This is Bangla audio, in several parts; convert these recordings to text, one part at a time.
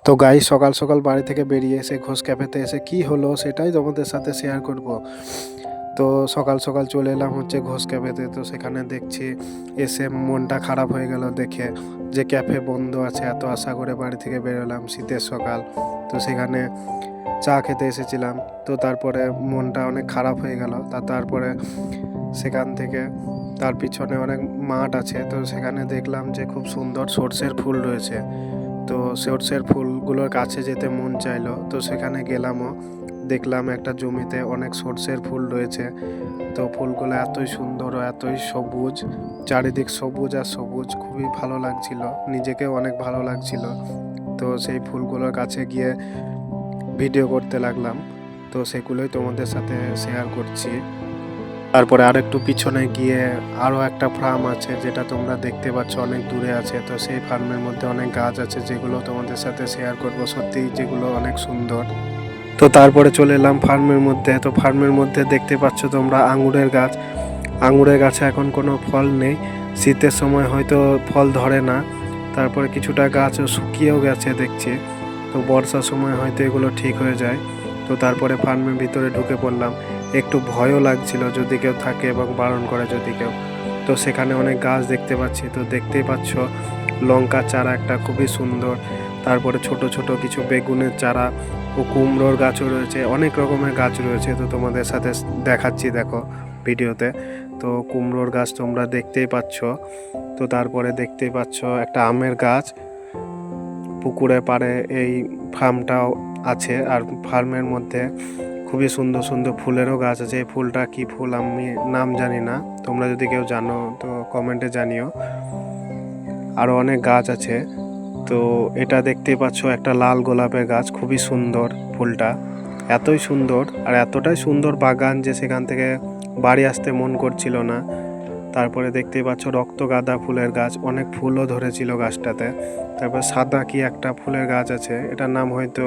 তো গাইস, সকাল সকাল বাড়ি থেকে বেরিয়ে এসে ঘোষ ক্যাফেতে এসে কি হলো সেটাই তোমাদের সাথে শেয়ার করব। তো সকাল সকাল চলে এলাম হচ্ছে ঘোষ ক্যাফেতে। তো সেখানে দেখছি এসে মনটা খারাপ হয়ে গেল দেখে যে ক্যাফে বন্ধ আছে। এত আশা করে বাড়ি থেকে বেরোলাম শীতের সকাল। তো সেখানে চা খেতে এসেছিলাম। তো তারপরে মনটা অনেক খারাপ হয়ে গেল। তারপরে সেখান থেকে তার পিছনে অনেক মাঠ আছে। তো সেখানে দেখলাম যে খুব সুন্দর সর্ষের ফুল রয়েছে। তো সর্ষের ফুলগুলোর কাছে যেতে মন চাইলো। তো সেখানে গেলামও, দেখলাম একটা জমিতে অনেক সর্ষের ফুল রয়েছে। তো ফুলগুলো এতই সুন্দর ও এতই সবুজ, চারিদিক সবুজ আর সবুজ, খুবই ভালো লাগছিল, নিজেকেও অনেক ভালো লাগছিল। তো সেই ফুলগুলোর কাছে গিয়ে ভিডিও করতে লাগলাম। তো সেগুলোই তোমাদের সাথে শেয়ার করছি। তারপরে আরেকটু পিছনে গিয়ে আরও একটা ফার্ম আছে, যেটা তোমরা দেখতে পাচ্ছ অনেক দূরে আছে। তো সেই ফার্মের মধ্যে অনেক গাছ আছে, যেগুলো তোমাদের সাথে শেয়ার করব, সত্যি যেগুলো অনেক সুন্দর। তো তারপরে চলে এলাম ফার্মের মধ্যে। তো ফার্মের মধ্যে দেখতে পাচ্ছ তোমরা আঙুরের গাছ। আঙুরের গাছে এখন কোনো ফল নেই, শীতের সময় হয়তো ফল ধরে না। তারপরে কিছুটা গাছও শুকিয়েও গেছে দেখছি। তো বর্ষার সময় হয়তো এগুলো ঠিক হয়ে যায়। তো তারপরে ফার্মের ভিতরে ঢুকে পড়লাম। একটু ভয়ও লাগছিল যদি কেউ থাকে এবং বারণ করে যদি কেউ। তো সেখানে অনেক গাছ দেখতে পাচ্ছি। তো দেখতেই পাচ্ছ লঙ্কা চারা একটা খুবই সুন্দর। তারপরে ছোট ছোট কিছু বেগুনের চারা ও কুমড়োর গাছও রয়েছে, অনেক রকমের গাছ রয়েছে। তো তোমাদের সাথে দেখাচ্ছি, দেখো ভিডিওতে। তো কুমড়োর গাছ তোমরা দেখতেই পাচ্ছ। তো তারপরে দেখতেই পাচ্ছ একটা আমের গাছ। পুকুরে পাড়ে এই ফার্মটাও আছে। আর ফার্মের মধ্যে খুবই সুন্দর সুন্দর ফুলেরও গাছ আছে। এই ফুলটা কি ফুল আমি নাম জানি না, তোমরা যদি কেউ জানো তো কমেন্টে জানিও। আরও অনেক গাছ আছে। তো এটা দেখতেই পাচ্ছ একটা লাল গোলাপের গাছ, খুবই সুন্দর ফুলটা, এতই সুন্দর আর এতটাই সুন্দর বাগান যে সেখান থেকে বাড়ি আসতে মন করছিল না। তারপরে দেখতেই পাচ্ছ রক্ত গাঁদা ফুলের গাছ, অনেক ফুলও ধরেছিল গাছটাতে। তারপর সাদা কি একটা ফুলের গাছ আছে, এটার নাম হয়তো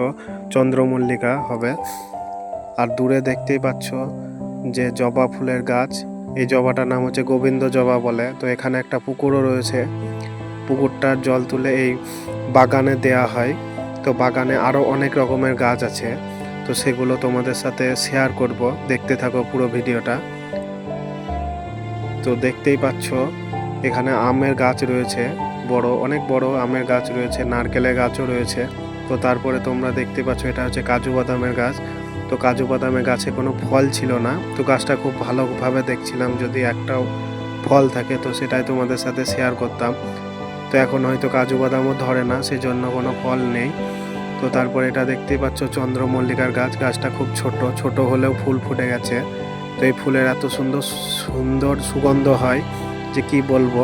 চন্দ্রমল্লিকা হবে। আর দূরে দেখতেই পাচ্ছ যে জবা ফুলের গাছ, এই জবাটার নাম হচ্ছে গোবিন্দ জবা বলে। তো এখানে একটা পুকুরও রয়েছে, পুকুরটার জল তুলে এই বাগানে দেয়া হয়। তো বাগানে আরও অনেক রকমের গাছ আছে। তো সেগুলো তোমাদের সাথে শেয়ার করব, দেখতে থাকো পুরো ভিডিওটা। তো দেখতেই পাচ্ছ এখানে আমের গাছ রয়েছে, বড় অনেক বড় আমের গাছ রয়েছে, নারকেলের গাছও রয়েছে। তো তারপরে তোমরা দেখতে পাচ্ছ এটা হচ্ছে কাজু বাদামের গাছ। তো কাজু বাদামের গাছে কোনো ফল ছিল না। তো গাছটা খুব ভালোভাবে দেখছিলাম, যদি একটাও ফল থাকে তো সেটাই তোমাদের সাথে শেয়ার করতাম। তো এখন হয়তো কাজু বাদামও ধরে না, সেজন্য কোনো ফল নেই। তো তারপর এটা দেখতেই পাচ্ছ চন্দ্রমল্লিকার গাছ। গাছটা খুব ছোট, ছোট হলেও ফুল ফুটে গেছে। তো এই ফুলের এত সুন্দর সুন্দর সুগন্ধ হয় যে কি বলবো,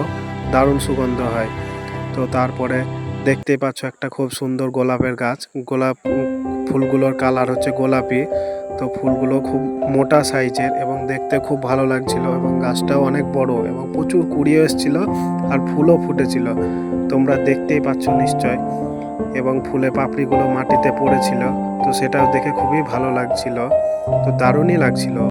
দারুণ সুগন্ধ হয়। তো তারপরে দেখতেই পাচ্ছ একটা খুব সুন্দর গোলাপের গাছ। গোলাপ ফুলগুলোর কালার হচ্ছে গোলাপি। তো ফুলগুলো খুব মোটা সাইজের এবং দেখতে খুব ভালো লাগছিল, এবং গাছটাও অনেক বড় এবং প্রচুর কুড়িয়ে এসেছিল আর ফুলও ফুটেছিল, তোমরা দেখতেই পাচ্ছ নিশ্চয়। এবং ফুলে পাপড়িগুলো মাটিতে পড়েছিল, তো সেটাও দেখে খুবই ভালো লাগছিল। তো দারুণই লাগছিল।